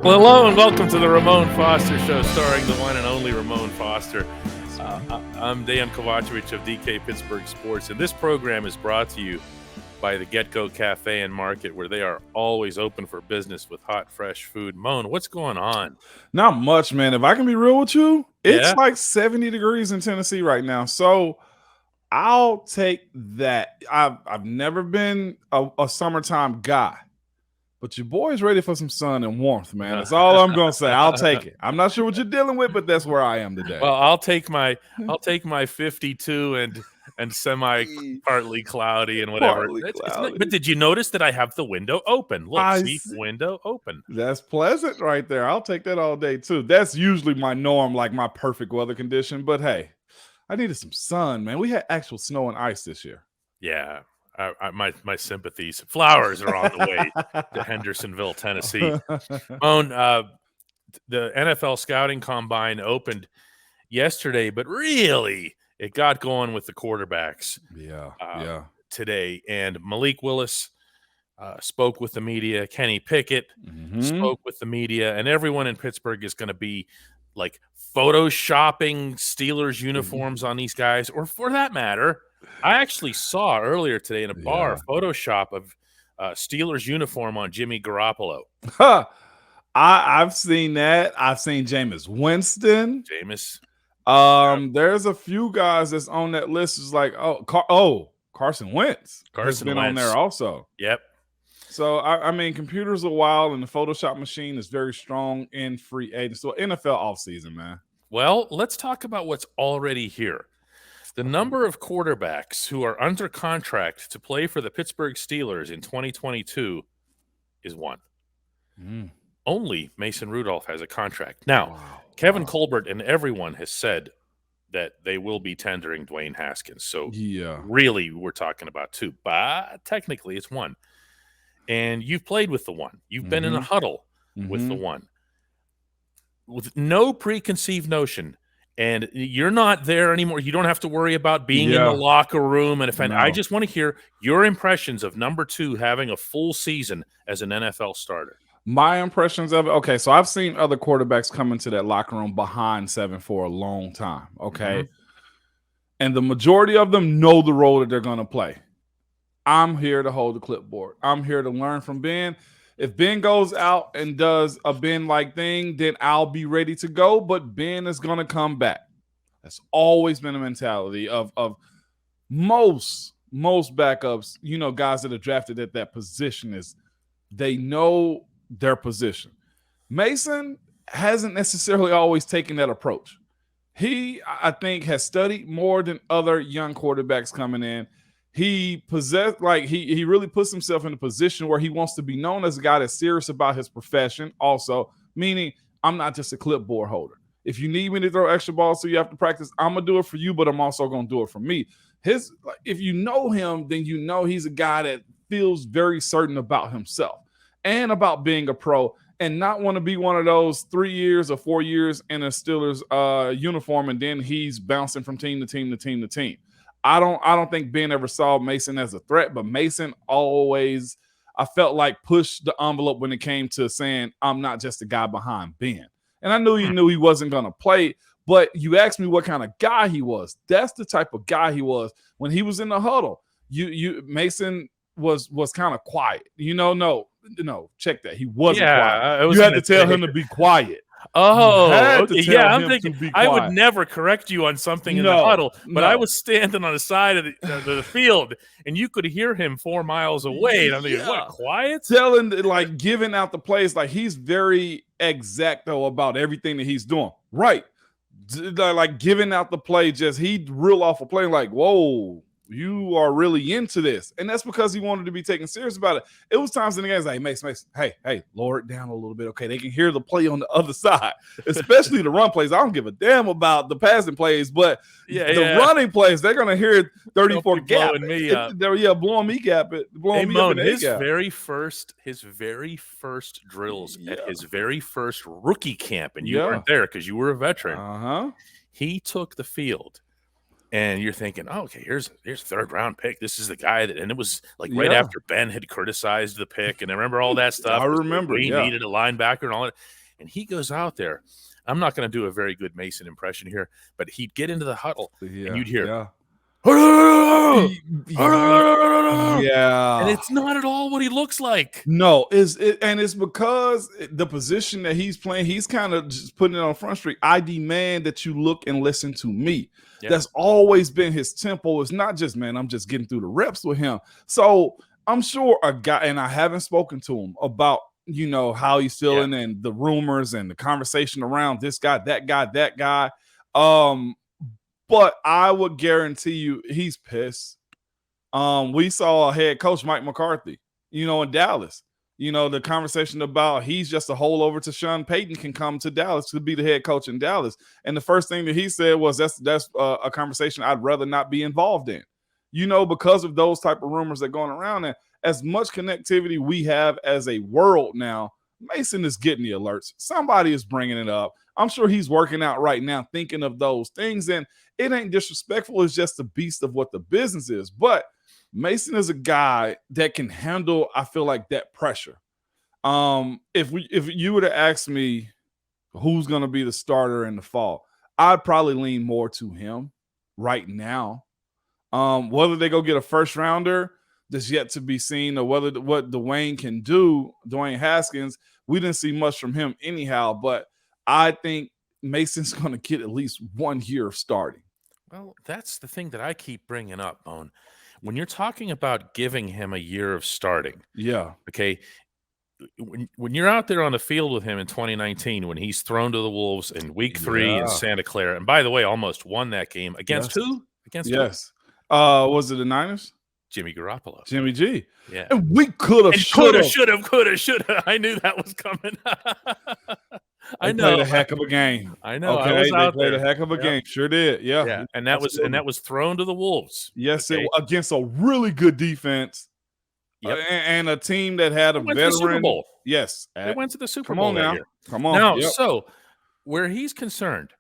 Well, hello and welcome to the Ramon Foster Show, starring the one and only Ramon Foster. I'm Dejan Kovacevic of DK Pittsburgh Sports, and this program is brought to you by the Get-Go Cafe and Market, where they are always open for business with hot, fresh food. Moan, what's going on? Not much, man. If I can be real with you, it's Yeah? like 70 degrees in Tennessee right now. So I'll take that. I've never been a summertime guy, but your boy's ready for some sun and warmth, man. That's all I'm gonna say. I'll take it. I'm not sure what you're dealing with, but that's where I am today. Well, I'll take my 52 and semi partly cloudy and whatever. But did you notice that I have the window open? Look, see, window open. That's pleasant right there. I'll take that all day too. That's usually my norm, like my perfect weather condition. But hey, I needed some sun, man. We had actual snow and ice this year. Yeah. My sympathies. Flowers are on the way to Hendersonville, Tennessee. Moan, the NFL scouting combine opened yesterday, but really it got going with the quarterbacks. Today, and Malik Willis spoke with the media. Kenny Pickett spoke with the media, and everyone in Pittsburgh is going to be like photoshopping Steelers uniforms on these guys, or for that matter, I actually saw earlier today in a bar Photoshop of Steelers uniform on Jimmy Garoppolo. I've seen that. I've seen Jameis Winston. There's a few guys that's on that list. Is like, Carson Wentz. Carson been on there also. Yep. So I mean, computers are wild, and the Photoshop machine is very strong in free agency. So NFL offseason, man. Well, let's talk about what's already here. The number of quarterbacks who are under contract to play for the Pittsburgh Steelers in 2022 is one. Only Mason Rudolph has a contract. Now, Kevin Colbert and everyone has said that they will be tendering Dwayne Haskins. So really we're talking about two, but technically it's one. And you've played with the one. You've been in a huddle with the one. With no preconceived notion. And you're not there anymore. You don't have to worry about being in the locker room. And I just want to hear your impressions of number two having a full season as an NFL starter. My impressions of it. Okay, so I've seen other quarterbacks come into that locker room behind 7 for a long time. Okay. And the majority of them know the role that they're going to play. I'm here to hold the clipboard. I'm here to learn from Ben. If Ben goes out and does a Ben-like thing, then I'll be ready to go. But Ben is going to come back. That's always been a mentality of most backups, guys that are drafted at that position, is they know their position. Mason hasn't necessarily always taken that approach. He, I think, has studied more than other young quarterbacks coming in. He he really puts himself in a position where he wants to be known as a guy that's serious about his profession also, meaning I'm not just a clipboard holder. If you need me to throw extra balls so you have to practice, I'm going to do it for you, but I'm also going to do it for me. If you know him, then you know he's a guy that feels very certain about himself and about being a pro, and not want to be one of those 3 years or 4 years in a Steelers uniform, and then he's bouncing from team to team to team to team. I don't think Ben ever saw Mason as a threat, but Mason always, I felt like, pushed the envelope when it came to saying, I'm not just a guy behind Ben. And I knew he wasn't going to play, but you asked me what kind of guy he was. That's the type of guy he was. When he was in the huddle, Mason was kind of quiet. No, check that. He wasn't quiet. You had to tell him to be quiet. I'm thinking I would never correct you on something in the huddle, but I was standing on the side of the field, and you could hear him 4 miles away. And I'm thinking, what, quiet? Giving out the plays, like he's very exacto about everything that he's doing. Right. Like giving out the play, he'd reel off a play like, whoa, you are really into this. And that's because he wanted to be taken serious about it. It was times in the games like, Mason, hey, lower it down a little bit. Okay, they can hear the play on the other side, especially the run plays. I don't give a damn about the passing plays, but the running plays, they're going to hear 34 gap. Blowing me up. Blowing me gap. His very first drills at his very first rookie camp, and you weren't there because you were a veteran. He took the field And you're thinking, oh, okay, here's third round pick. This is the guy that, and it was like right Yeah. after Ben had criticized the pick, and I remember all that stuff. I remember, we yeah. needed a linebacker and all that. And he goes out there. I'm not going to do a very good Mason impression here, but he'd get into the huddle and you'd hear, yeah. And it's not at all what he looks like. No, it's because the position that he's playing, he's kind of just putting it on Front Street. I demand that you look and listen to me. Yeah. That's always been his tempo. It's not just, man, I'm just getting through the reps with him. So I'm sure a guy, and I haven't spoken to him about, how he's feeling and the rumors and the conversation around this guy, that guy. But I would guarantee you he's pissed. We saw head coach Mike McCarthy, in Dallas. The conversation about he's just a holdover to Sean Payton can come to Dallas to be the head coach in Dallas. And the first thing that he said was that's a conversation I'd rather not be involved in, because of those type of rumors that are going around. And as much connectivity we have as a world now, Mason is getting the alerts. Somebody is bringing it up. I'm sure he's working out right now thinking of those things. And it ain't disrespectful. It's just the beast of what the business is. But Mason is a guy that can handle, I feel like, that pressure. If you were to ask me who's going to be the starter in the fall, I'd probably lean more to him right now. Whether they go get a first rounder, that's yet to be seen, or what Dwayne can do. Dwayne Haskins, we didn't see much from him anyhow, but I think Mason's going to get at least 1 year of starting. Well, that's the thing that I keep bringing up, Bone. When you're talking about giving him a year of starting, okay, when you're out there on the field with him in 2019, when he's thrown to the Wolves in Week 3 in Santa Clara, and by the way, almost won that game against who? Against who? Was it the Niners? Jimmy Garoppolo. Jimmy G. Yeah. And we could have, should have. I knew that was coming. I know. Played a heck of a game. I know. Okay, I was out played there. a heck of a game. Sure did. Yeah. And that was thrown to the Wolves. Yes, it against a really good defense. And a team that had a veteran. Super Bowl. Yes. They went to the Super Bowl that year. Come on. Now, so where he's concerned,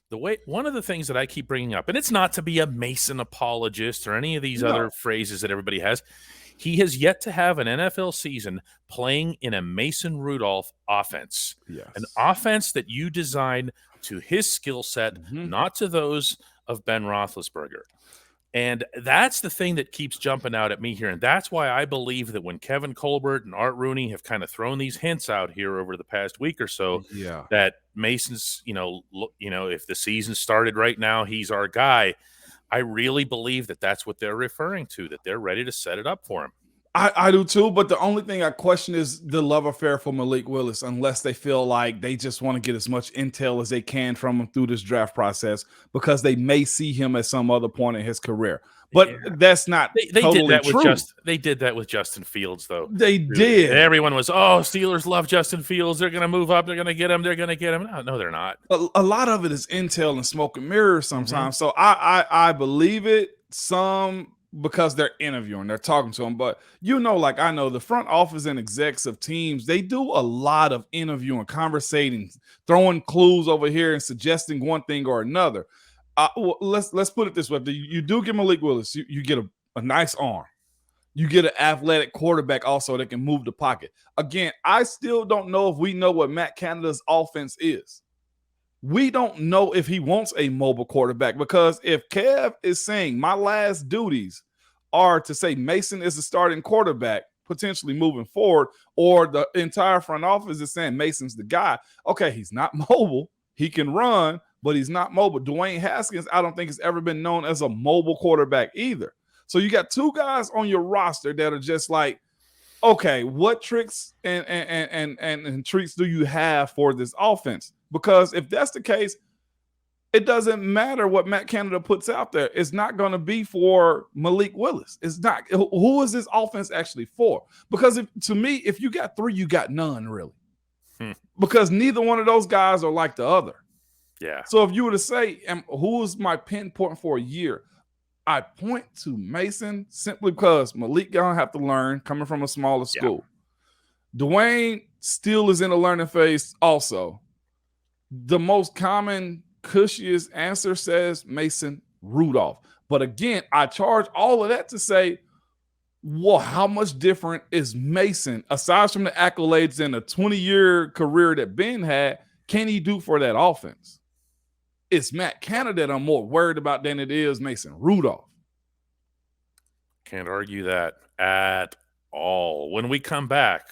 one of the things that I keep bringing up, and it's not to be a Mason apologist or any of these other phrases that everybody has, he has yet to have an NFL season playing in a Mason Rudolph offense. Yes. An offense that you design to his skill set, not to those of Ben Roethlisberger. And that's the thing that keeps jumping out at me here. And that's why I believe that when Kevin Colbert and Art Rooney have kind of thrown these hints out here over the past week or so, that Mason's, if the season started right now, he's our guy. I really believe that that's what they're referring to, that they're ready to set it up for him. I do too, but the only thing I question is the love affair for Malik Willis, unless they feel like they just want to get as much intel as they can from him through this draft process, because they may see him at some other point in his career. But that's not they totally did that true. They did that with Justin Fields, though. They did. Everyone was, Steelers love Justin Fields. They're going to move up. They're going to get him. They're going to get him. No, they're not. A lot of it is intel and smoke and mirrors sometimes. So I believe it some because they're interviewing, they're talking to him. But like I know the front office and execs of teams, they do a lot of interviewing, conversating, throwing clues over here and suggesting one thing or another. Let's put it this way: you do get Malik Willis, you get a nice arm, you get an athletic quarterback also that can move the pocket. Again, I still don't know if we know what Matt Canada's offense is. We don't know if he wants a mobile quarterback, because if Kev is saying my last duties are to say Mason is the starting quarterback potentially moving forward, or the entire front office is saying Mason's the guy, okay, he's not mobile. He can run, but he's not mobile. Dwayne Haskins, I don't think has ever been known as a mobile quarterback either. So you got two guys on your roster that are just like, okay, what tricks and treats do you have for this offense? Because if that's the case, it doesn't matter what Matt Canada puts out there. It's not going to be for Malik Willis. It's not. Who is this offense actually for? Because to me, if you got three, you got none, really. Because neither one of those guys are like the other. Yeah. So if you were to say, who is my pinpoint for a year? I point to Mason simply because Malik going to have to learn coming from a smaller school. Yeah. Dwayne still is in a learning phase also. The most common, cushiest answer says Mason Rudolph. But again, I charge all of that to say, well, how much different is Mason, aside from the accolades and a 20-year career that Ben had, can he do for that offense? It's Matt Canada that I'm more worried about than it is Mason Rudolph. Can't argue that at all. When we come back,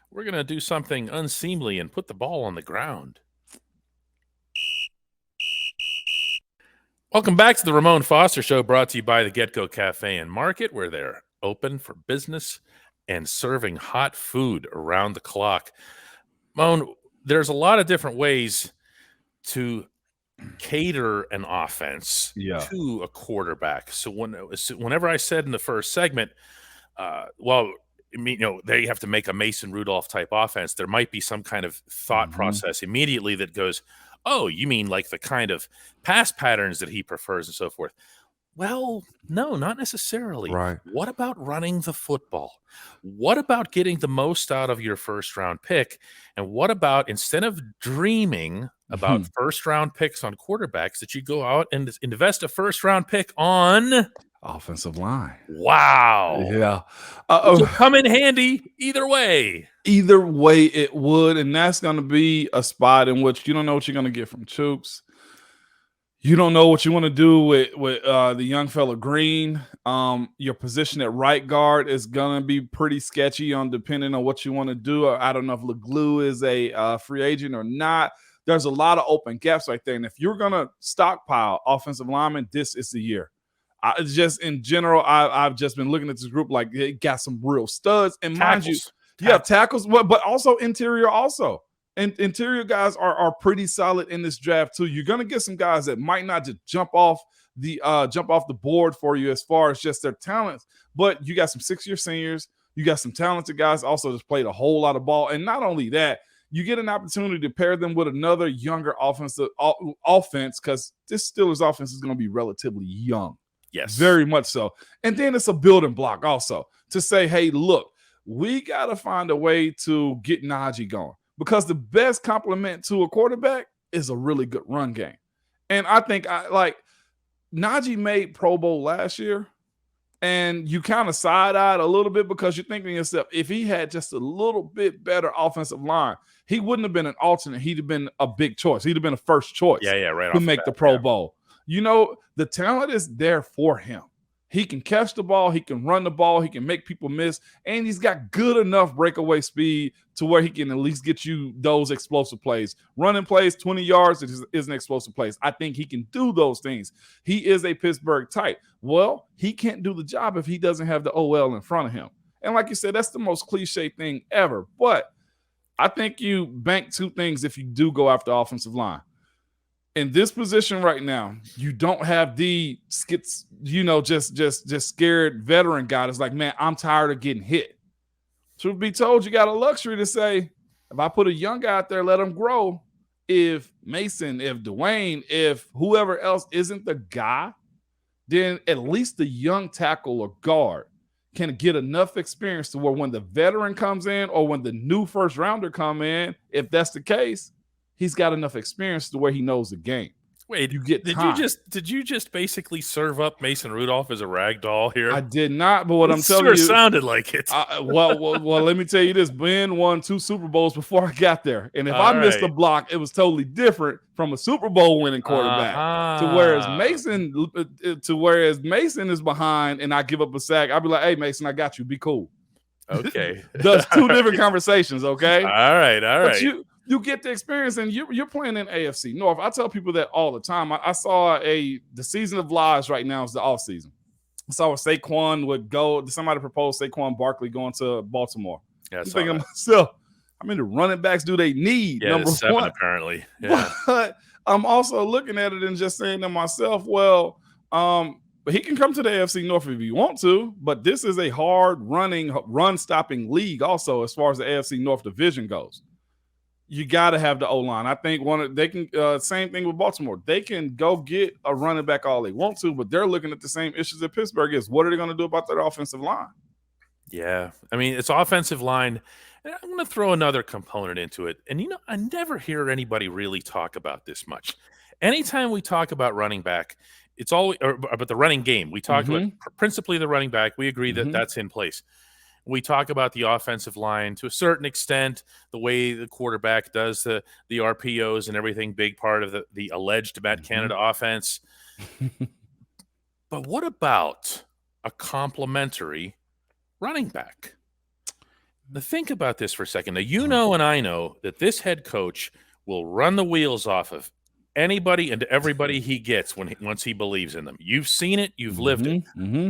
we're going to do something unseemly and put the ball on the ground. Welcome back to the Ramon Foster Show, brought to you by the Get-Go Cafe and Market, where they're open for business and serving hot food around the clock. Ramon, there's a lot of different ways to cater an offense to a quarterback. So whenever I said in the first segment, they have to make a Mason Rudolph type offense, there might be some kind of thought process immediately that goes, oh, you mean like the kind of pass patterns that he prefers and so forth. Well, no, not necessarily. Right. What about running the football? What about getting the most out of your first-round pick? And what about, instead of dreaming about first-round picks on quarterbacks, that you go out and invest a first-round pick on offensive line? Wow. Yeah. It'll come in handy either way. Either way it would, and that's going to be a spot in which you don't know what you're going to get from Chooks. You don't know what you want to do with the young fella Green. Your position at right guard is going to be pretty sketchy on depending on what you want to do. I don't know if LeGlue is a free agent or not. There's a lot of open gaps right there. And if you're going to stockpile offensive linemen, this is the year. Just in general, I've just been looking at this group like it got some real studs. And mind you, tackles, but also interior also. And interior guys are pretty solid in this draft too. You're gonna get some guys that might not just jump off the board for you as far as just their talents, but you got some 6-year seniors, you got some talented guys also just played a whole lot of ball. And not only that, you get an opportunity to pair them with another younger offense because this Steelers offense is going to be relatively young. Yes, very much so. And then it's a building block also to say, hey, look, we got to find a way to get Najee going. Because the best compliment to a quarterback is a really good run game. And I think Najee made Pro Bowl last year, and you kind of side-eyed a little bit because you're thinking to yourself, if he had just a little bit better offensive line, he wouldn't have been an alternate. He'd have been a big choice. He'd have been a first choice right to make the Pro Bowl. You know, the talent is there for him. He can catch the ball, he can run the ball, he can make people miss, and he's got good enough breakaway speed to where he can at least get you those explosive plays. Running plays, 20 yards is an explosive plays. I think he can do those things. He is a Pittsburgh type. Well, he can't do the job if he doesn't have the OL in front of him. And like you said, that's the most cliche thing ever. But I think you bank two things if you do go after offensive line. In this position right now, you don't have the just scared veteran guy that's like, man, I'm tired of getting hit. Truth be told, you got a luxury to say, if I put a young guy out there, let him grow. If Mason, if Dwayne, if whoever else isn't the guy, then at least the young tackle or guard can get enough experience to where when the veteran comes in or when the new first rounder come in, if that's the case, he's got enough experience to where he knows the game. Wait, did you just basically serve up Mason Rudolph as a rag doll here? I did not, but what I'm telling you, sounded like it. Well, let me tell you this: Ben won 2 Super Bowls before I got there, and if I missed a block, it was totally different from a Super Bowl winning quarterback to whereas Mason is behind, and I give up a sack. I'll be like, "Hey, Mason, I got you. Be cool." Okay, that's 2 different conversations. Okay, all right. But you get the experience, and you're playing in AFC North. I tell people that all the time. I saw the season of lies right now is the off season. I saw where Saquon would go. Somebody proposed Saquon Barkley going to Baltimore. Yeah, I'm thinking to myself, how many running backs do they need? Yeah, number 7 one, apparently. Yeah. But I'm also looking at it and just saying to myself, well, he can come to the AFC North if you want to, but this is a hard run-stopping league also as far as the AFC North division goes. You got to have the O-line. I think same thing with Baltimore. They can go get a running back all they want to, but they're looking at the same issues that Pittsburgh is. What are they going to do about their offensive line? Yeah. I mean, it's offensive line. And I'm going to throw another component into it. And, I never hear anybody really talk about this much. Anytime we talk about running back, it's all but the running game. We talked about principally the running back. We agree that that's in place. We talk about the offensive line to a certain extent, the way the quarterback does the RPOs and everything, big part of the alleged Matt Canada offense. But what about a complementary running back? Now think about this for a second. Now, you know and I know that this head coach will run the wheels off of anybody and everybody he gets once he believes in them. You've seen it. You've lived it.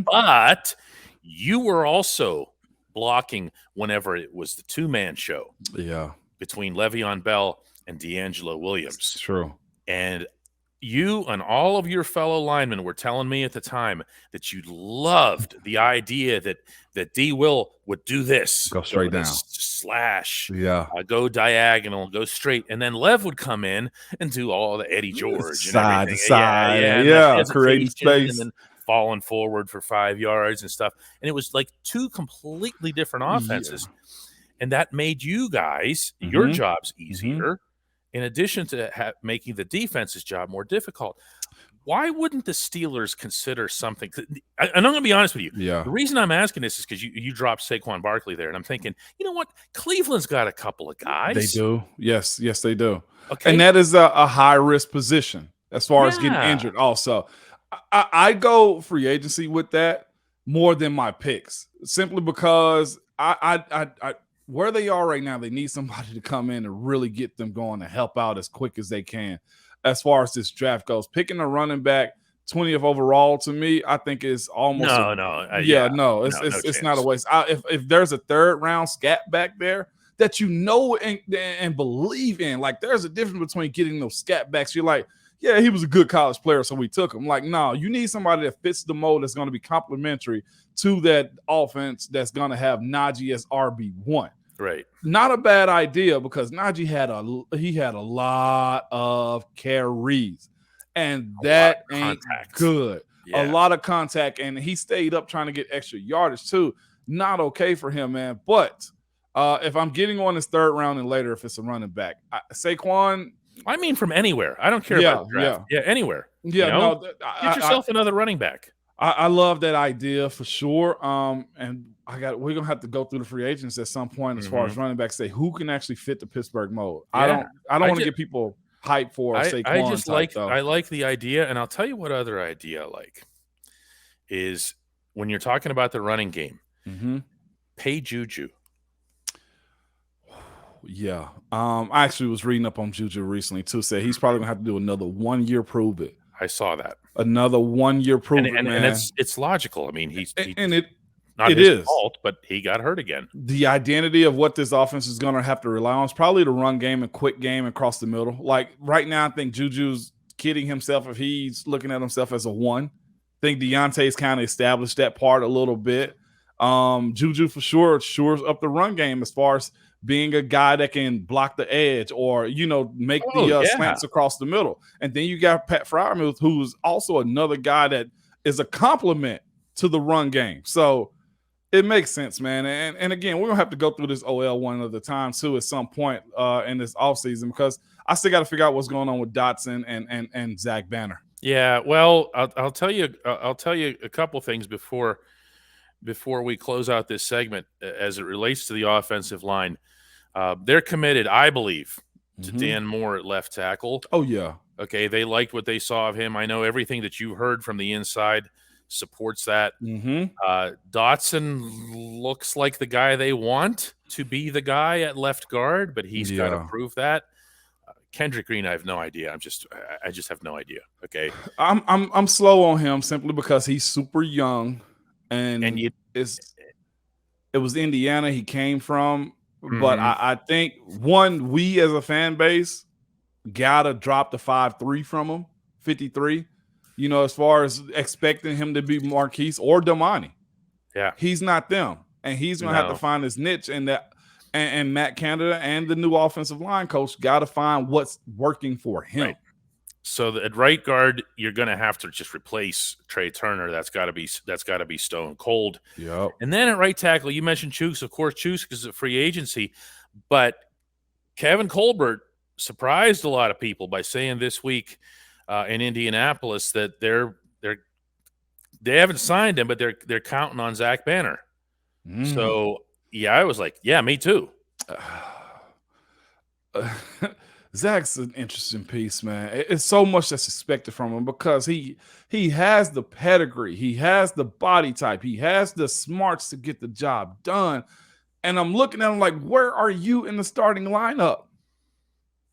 But you were also blocking whenever it was the two-man show between Le'Veon Bell and D'Angelo Williams. It's true. And you and all of your fellow linemen were telling me at the time that you loved the idea that D. Will would do this. Go straight down. Slash. Go diagonal, go straight. And then Lev would come in and do all the Eddie George. Side to side. Creating space. And then falling forward for 5 yards and stuff. And it was like two completely different offenses. And that made you guys, your jobs easier, in addition to making the defense's job more difficult. Why wouldn't the Steelers consider something? And I'm going to be honest with you. The reason I'm asking this is because you dropped Saquon Barkley there. And I'm thinking, you know what? Cleveland's got a couple of guys. They do. Yes, they do. Okay. And that is a high-risk position as far as getting injured also. I go free agency with that more than my picks, simply because I where they are right now, they need somebody to come in and really get them going and help out as quick as they can. As far as this draft goes, picking a running back 20th overall to me, I think is almost it's not a waste. If there's a third round scat back there that you know and believe in, like there's a difference between getting those scat backs. You're like, yeah, he was a good college player, so we took him. Like, no, you need somebody that fits the mold that's going to be complementary to that offense that's going to have Najee as RB1. Right. Not a bad idea because Najee had a lot of carries, and that ain't good. A lot of contact, and he stayed up trying to get extra yardage too. Not okay for him, man. But if I'm getting on his third round and later, if it's a running back, Saquon. I mean, from anywhere. I don't care about the draft. Yeah, anywhere. Yeah, get yourself another running back. I love that idea for sure. And we're gonna have to go through the free agents at some point as far as running backs. Say who can actually fit the Pittsburgh mold. I don't want to get people hyped for Saquon. I like the idea, and I'll tell you what other idea I like is when you're talking about the running game. Pay Juju. Yeah. I actually was reading up on Juju recently too. Said he's probably gonna have to do another 1 year prove it. I saw that. Another 1 year prove it, and man. it's logical. I mean, it not his fault, but he got hurt again. The identity of what this offense is gonna have to rely on is probably the run game and quick game across the middle. Like right now, I think Juju's kidding himself if he's looking at himself as a one. I think Deontay's kind of established that part a little bit. Juju for sure shores up the run game as far as being a guy that can block the edge or, make the slants across the middle. And then you got Pat Freiermuth, who's also another guy that is a complement to the run game. So it makes sense, man. And again, we're going to have to go through this OL one other time too at some point in this offseason because I still got to figure out what's going on with Dotson and Zach Banner. Yeah, well, I'll tell you a couple things before we close out this segment as it relates to the offensive line. They're committed, I believe, to Dan Moore at left tackle. Oh, yeah. Okay, they liked what they saw of him. I know everything that you heard from the inside supports that. Dotson looks like the guy they want to be the guy at left guard, but he's got to prove that. Kendrick Green, I have no idea. I just have no idea. Okay, I'm slow on him simply because he's super young, and it was Indiana he came from. But I think we as a fan base gotta drop the 5'3" from him, 53. As far as expecting him to be Marquise or Damani. Yeah, he's not them, and he's gonna have to find his niche. And Matt Canada and the new offensive line coach got to find what's working for him. Right. So at right guard, you're going to have to just replace Trey Turner. That's got to be stone cold. Yep. And then at right tackle, you mentioned Chooks. Of course, Chooks is a free agency, but Kevin Colbert surprised a lot of people by saying this week in Indianapolis that they're they haven't signed him, but they're counting on Zach Banner. So yeah, I was like, yeah, me too. Zach's an interesting piece, man. It's so much that's expected from him because he has the pedigree, he has the body type, he has the smarts to get the job done. And I'm looking at him like, where are you in the starting lineup?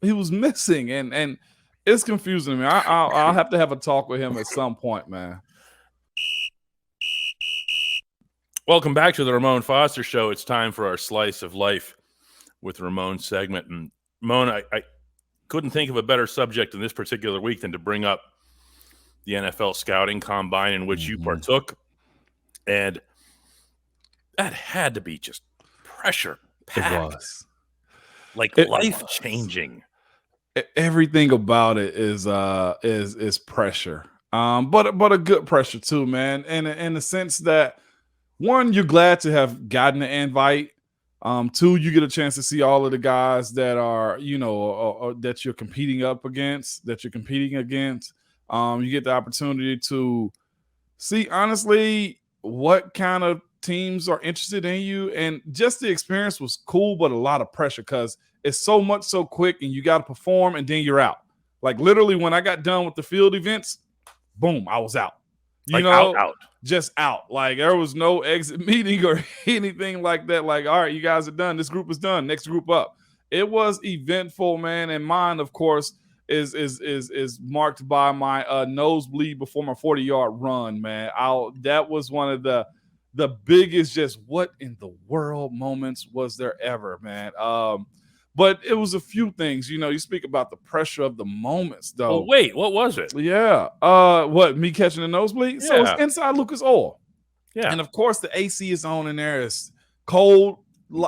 He was missing, and it's confusing me. I'll have to have a talk with him at some point, man. Welcome back to the Ramon Foster Show. It's time for our Slice of Life with Ramon segment. And Ramon, I couldn't think of a better subject in this particular week than to bring up the NFL scouting combine in which you partook. And that had to be just pressure packed. It was. Like life-changing. Everything about it is pressure. But a good pressure too, man. And in the sense that, one, you're glad to have gotten the invite. Two, you get a chance to see all of the guys that are, that you're competing against. You get the opportunity to see, honestly, what kind of teams are interested in you. And just the experience was cool, but a lot of pressure because it's so much so quick and you got to perform and then you're out. Like literally when I got done with the field events, boom, I was out. Out. Just out. Like there was no exit meeting or anything like that. Like, all right, you guys are done. This group is done. Next group up. It was eventful, man. And mine, of course, is marked by my nosebleed before my 40-yard run, man. That was one of the biggest just what in the world moments was there ever, man. But it was a few things, you speak about the pressure of the moments, though. Well, wait, what was it? Yeah. What, me catching the nosebleed? Yeah. So it's inside Lucas Oil. Yeah. And of course, the AC is on in there. It's cold,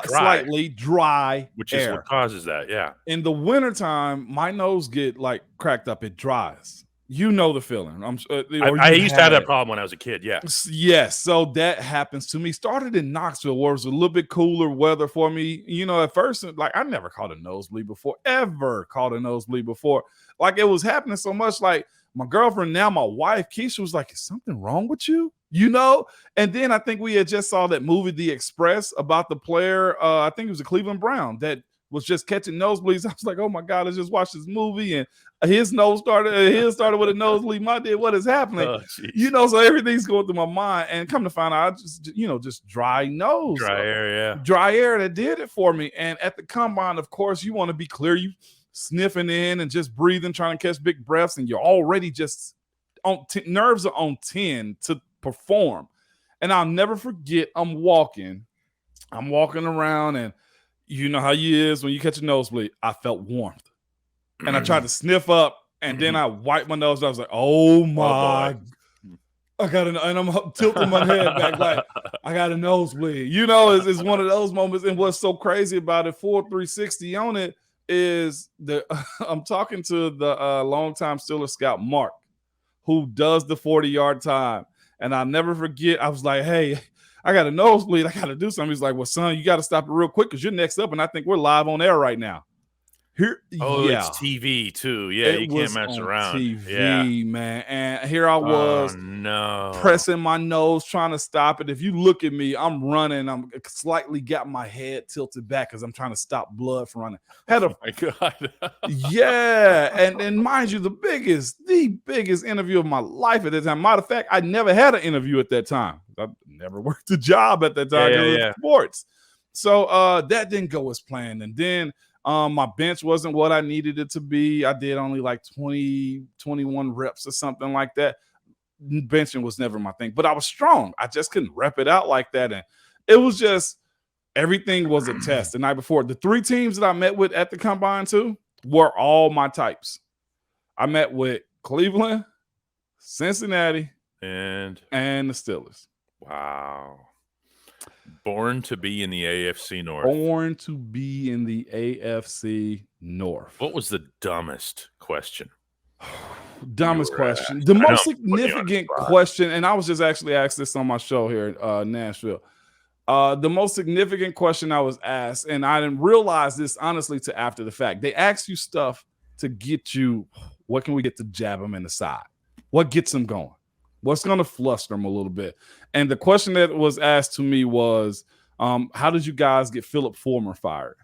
slightly dry, which is what causes that. Yeah. In the wintertime, my nose get like cracked up. It dries. You know the feeling. I used to have that problem when I was a kid. Yeah. Yes. So that happens to me. Started in Knoxville, where it was a little bit cooler weather for me. At first, like I never caught a nosebleed before. Like it was happening so much. Like my girlfriend, now my wife, Keisha, was like, "Is something wrong with you?" And then I think we had just saw that movie, The Express, about the player. I think it was a Cleveland Brown that was just catching nosebleeds. I was like, oh my God, let's just watch this movie. And his started with a nosebleed. My did, what is happening? So everything's going through my mind. And come to find out, I just dry nose. Dry air, yeah. Dry air that did it for me. And at the combine, of course, you want to be clear. You sniffing in and just breathing, trying to catch big breaths. And you're already just on nerves are on 10 to perform. And I'll never forget, I'm walking around, and you know how you is when you catch a nosebleed. I felt warmth. And I tried to sniff up, and then I wiped my nose. And I was like, oh my. I got and I'm tilting my head back like, I got a nosebleed. It's one of those moments. And what's so crazy about it, full 360 on it, is I'm talking to the longtime Steelers scout, Mark, who does the 40-yard time. And I'll never forget, I was like, hey, I got a nosebleed. I got to do something. He's like, well, son, you got to stop it real quick because you're next up. And I think we're live on air right now. It's TV too. Yeah, you can't mess around. TV, man. And here I was pressing my nose, trying to stop it. If you look at me, I'm running. I'm slightly got my head tilted back because I'm trying to stop blood from running. Oh my God. Yeah. And mind you, the biggest interview of my life at that time. Matter of fact, I never had an interview at that time. I never worked a job at that time. Yeah. Sports. So that didn't go as planned. And then my bench wasn't what I needed it to be. I did only like 20, 21 reps or something like that. Benching was never my thing, but I was strong. I just couldn't rep it out like that. And it was just, everything was a test the night before. The 3 teams that I met with at the combine too were all my types. I met with Cleveland, Cincinnati, and the Steelers. Wow. Born to be in the AFC North. Born to be in the AFC North. What was the dumbest question? Dumbest question. The most significant question, and I was just actually asked this on my show here in Nashville. The most significant question I was asked, and I didn't realize this honestly to after the fact. They ask you stuff to get you, what can we get to jab them in the side? What gets them going? What's going to fluster them a little bit? And the question that was asked to me was, how did you guys get Philip Fulmer fired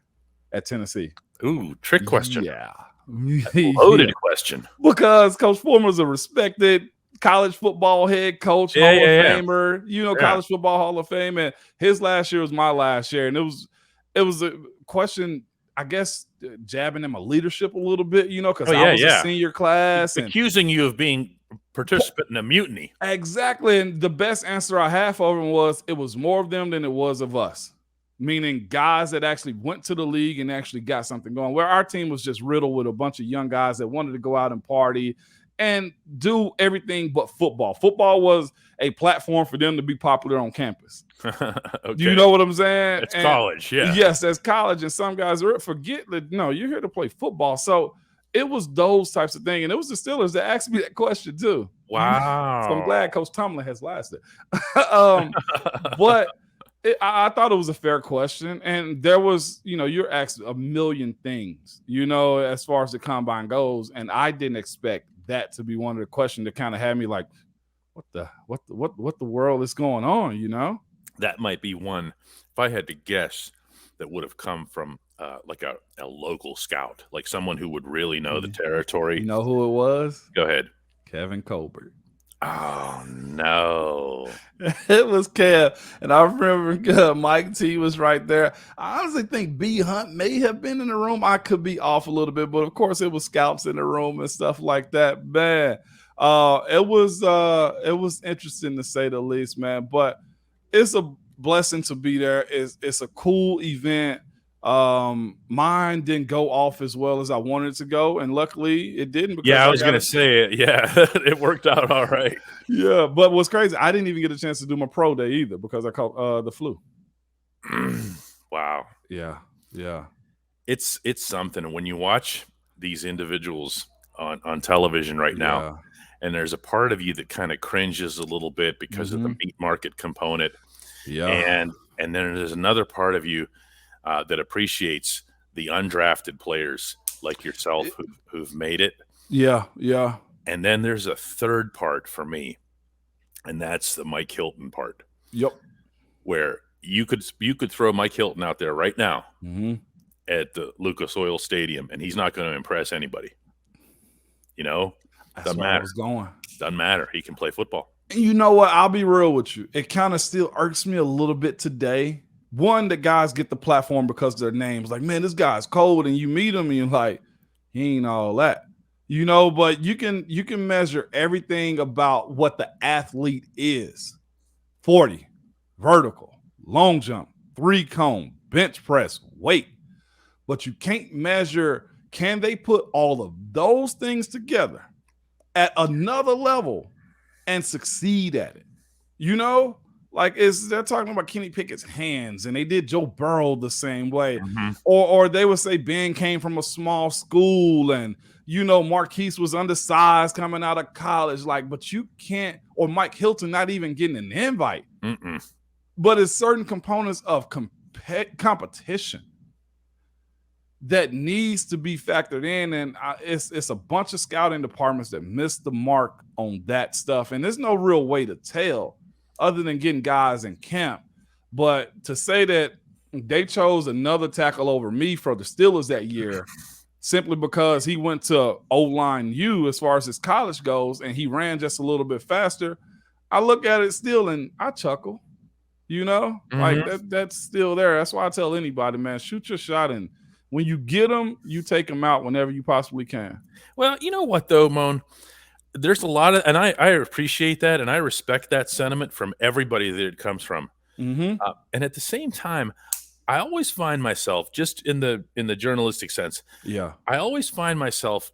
at Tennessee? Ooh, trick question. Yeah. Loaded question. Because Coach Fulmer's a respected college football head coach, Hall of Famer, College Football Hall of Fame. And his last year was my last year. And it was a question, I guess, jabbing him a leadership a little bit, because I was a senior class. Accusing you of being participant in a mutiny. Exactly. And the best answer I had for him was, it was more of them than it was of us. Meaning guys that actually went to the league and actually got something going, where our team was just riddled with a bunch of young guys that wanted to go out and party and do everything but football. Football was a platform for them to be popular on campus. Okay. You know what I'm saying? It's college, yeah. Yes, that's college. And some guys forget that, no, you're here to play football. So it was those types of things. And it was the Steelers that asked me that question too. Wow. So I'm glad Coach Tomlin has lasted. But I thought it was a fair question. And there was, you're asked a million things, as far as the combine goes. And I didn't expect that to be one of the questions that kind of had me like, what the world is going on, That might be one, if I had to guess, that would have come from like a local scout, like someone who would really know the territory. You know who it was? Go ahead. Kevin Colbert. Oh, no. It was Kev. And I remember Mike T was right there. I honestly think B Hunt may have been in the room. I could be off a little bit, but of course it was scouts in the room and stuff like that. Man, it was interesting to say the least, man. But it's a blessing to be there. It's a cool event. Mine didn't go off as well as I wanted it to go, and luckily it didn't. Because I was gonna say it. Yeah, it worked out all right. Yeah, but what's crazy, I didn't even get a chance to do my pro day either because I caught the flu. Wow. Yeah. It's something when you watch these individuals on television right now, and there's a part of you that kind of cringes a little bit because of the meat market component. Yeah, and then there's another part of you that appreciates the undrafted players like yourself who've made it. Yeah. And then there's a third part for me, and that's the Mike Hilton part. Yep. Where you could throw Mike Hilton out there right now at the Lucas Oil Stadium, and he's not going to impress anybody. That's doesn't where matter. I was going. Doesn't matter. He can play football. And you know what? I'll be real with you. It kind of still irks me a little bit today. One, the guys get the platform because of their names. Like, man, this guy's cold, and you meet him, and you're like, he ain't all that, But you can measure everything about what the athlete is: 40, vertical, long jump, 3-cone, bench press, weight. But you can't measure, can they put all of those things together at another level and succeed at it? Like they're talking about Kenny Pickett's hands, and they did Joe Burrow the same way. Or they would say Ben came from a small school, and Marquise was undersized coming out of college. Like, but you can't, or Mike Hilton not even getting an invite. But it's certain components of competition that needs to be factored in, and it's a bunch of scouting departments that missed the mark on that stuff. And there's no real way to tell other than getting guys in camp. But to say that they chose another tackle over me for the Steelers that year simply because he went to O-line U as far as his college goes and he ran just a little bit faster, I look at it still and I chuckle. Like that's still there. That's why I tell anybody, man, shoot your shot, and when you get them, you take them out whenever you possibly can. Well, you know what though, Moan? There's a lot of, and I appreciate that, and I respect that sentiment from everybody that it comes from. And at the same time, I always find myself, just in the journalistic sense, I always find myself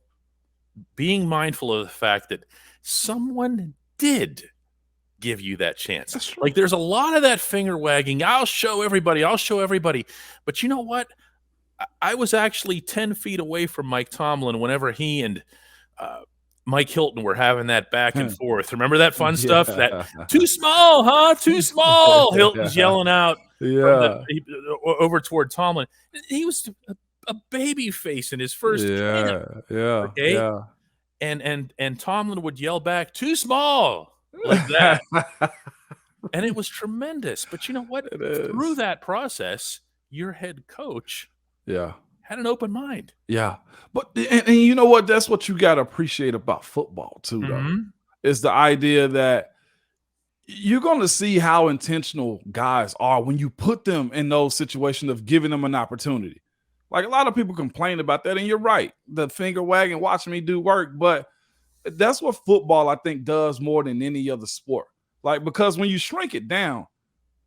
being mindful of the fact that someone did give you that chance. Like, there's a lot of that finger wagging. I'll show everybody. But you know what? I was actually 10 feet away from Mike Tomlin whenever he and Mike Hilton were having that back and forth. Remember that fun stuff? That too small, huh? Too small. Hilton's yelling out over toward Tomlin. He was a baby face in his first camp. Okay? And Tomlin would yell back, too small. like that. And it was tremendous. But you know what? Through that process, your head coach had an open mind. Yeah. But and you know what? That's what you got to appreciate about football too, though. Is the idea that you're going to see how intentional guys are when you put them in those situations of giving them an opportunity. Like a lot of people complain about that, and you're right. The finger wagging, watching me do work, but that's what football, I think, does more than any other sport. Like, because when you shrink it down,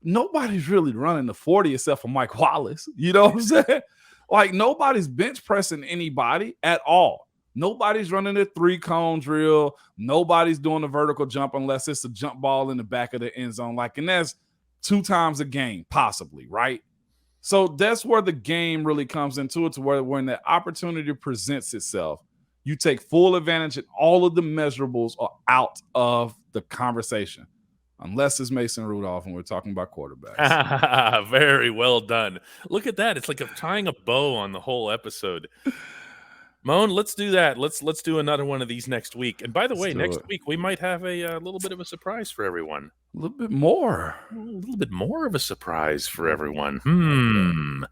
nobody's really running the 40 except for Mike Wallace. You know what I'm saying? Like, nobody's bench pressing anybody at all. Nobody's running a 3-cone drill. Nobody's doing a vertical jump unless it's a jump ball in the back of the end zone. Like, and that's 2 times a game, possibly, right? So that's where the game really comes into it, to where when the opportunity presents itself, you take full advantage and all of the measurables are out of the conversation. Unless it's Mason Rudolph and we're talking about quarterbacks. Very well done. Look at that. It's like tying a bow on the whole episode. Moan, let's do that. Let's do another one of these next week. And by the way, next week we might have a little bit of a surprise for everyone. A little bit more. A little bit more of a surprise for everyone.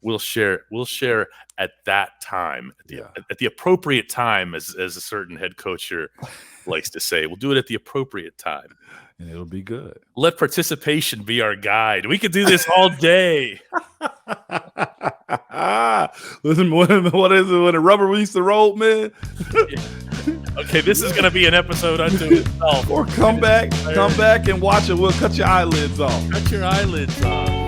We'll share at that time, at the appropriate time, as a certain head coach here likes to say. We'll do it at the appropriate time. And it'll be good. Let participation be our guide. We could do this all day. Listen, what is it when the rubber meets the road, man? Okay, this is going to be an episode unto itself. Or come back and watch it. We'll cut your eyelids off. Cut your eyelids off.